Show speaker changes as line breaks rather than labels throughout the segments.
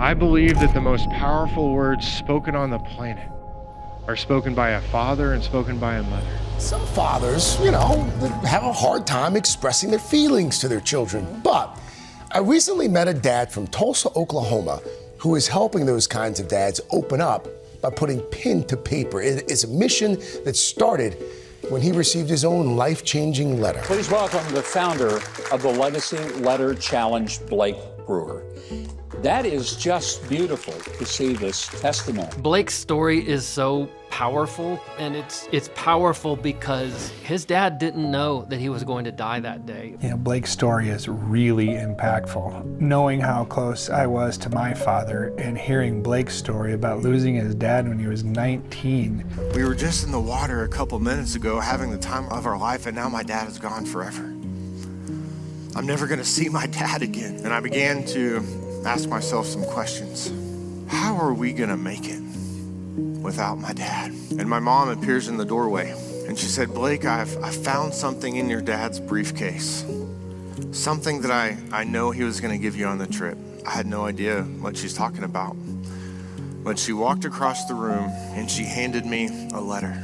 I believe that the most powerful words spoken on the planet are spoken by a father and spoken by a mother.
Some fathers, have a hard time expressing their feelings to their children. But I recently met a dad from Tulsa, Oklahoma, who is helping those kinds of dads open up by putting pen to paper. It is a mission that started when he received his own life-changing letter.
Please welcome the founder of the Legacy Letter Challenge, Blake Brewer. That is just beautiful to see this testimony.
Blake's story is so powerful, and it's powerful because his dad didn't know that he was going to die that day.
Blake's story is really impactful. Knowing how close I was to my father and hearing Blake's story about losing his dad when he was 19.
We were just in the water a couple minutes ago having the time of our life, and now my dad is gone forever. I'm never gonna see my dad again. And I began to ask myself some questions. How are we gonna make it without my dad? And my mom appears in the doorway and she said, Blake, I found something in your dad's briefcase. Something that I know he was gonna give you on the trip. I had no idea what she's talking about. But she walked across the room and she handed me a letter.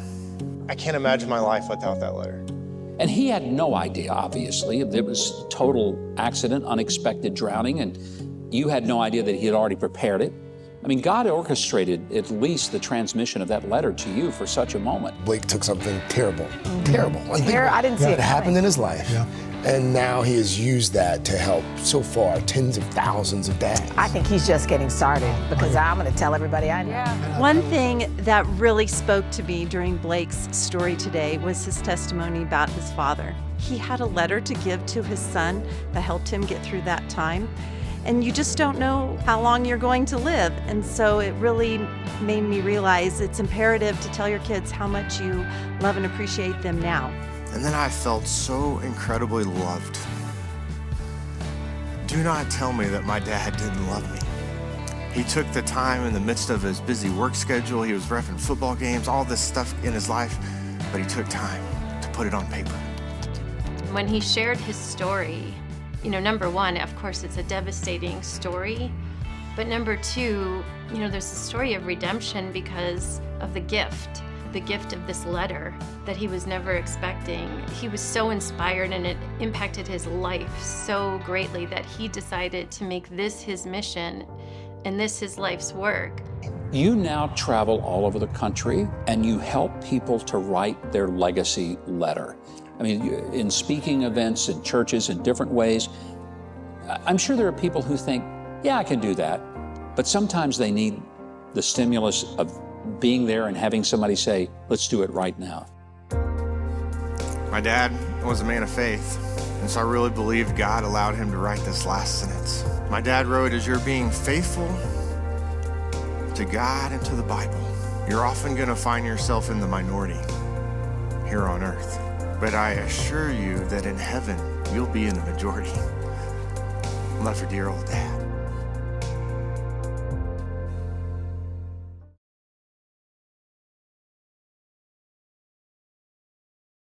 I can't imagine my life without that letter.
And he had no idea, obviously. It was total accident, unexpected drowning, and you had no idea that he had already prepared it. I mean, God orchestrated at least the transmission of that letter to you for such a moment.
Blake took something terrible, terrible.
I didn't see it
that happened in his life. Yeah. And now he has used that to help, so far, tens of thousands of dads.
I think he's just getting started because I'm going to tell everybody I know. Yeah.
One thing that really spoke to me during Blake's story today was his testimony about his father. He had a letter to give to his son that helped him get through that time. And you just don't know how long you're going to live. And so it really made me realize it's imperative to tell your kids how much you love and appreciate them now.
And then I felt so incredibly loved. Do not tell me that my dad didn't love me. He took the time in the midst of his busy work schedule. He was reffing football games, all this stuff in his life, but he took time to put it on paper.
When he shared his story, number one, of course, it's a devastating story. But number two, there's a story of redemption because of the gift of this letter that he was never expecting. He was so inspired and it impacted his life so greatly that he decided to make this his mission and this his life's work.
You now travel all over the country and you help people to write their legacy letter. I mean, in speaking events, in churches, in different ways. I'm sure there are people who think, yeah, I can do that. But sometimes they need the stimulus of being there and having somebody say, let's do it right now.
My dad was a man of faith, and so I really believe God allowed him to write this last sentence. My dad wrote, as you're being faithful to God and to the Bible, you're often gonna find yourself in the minority here on earth. But I assure you that in heaven, you'll be in the majority. Love your dear old dad.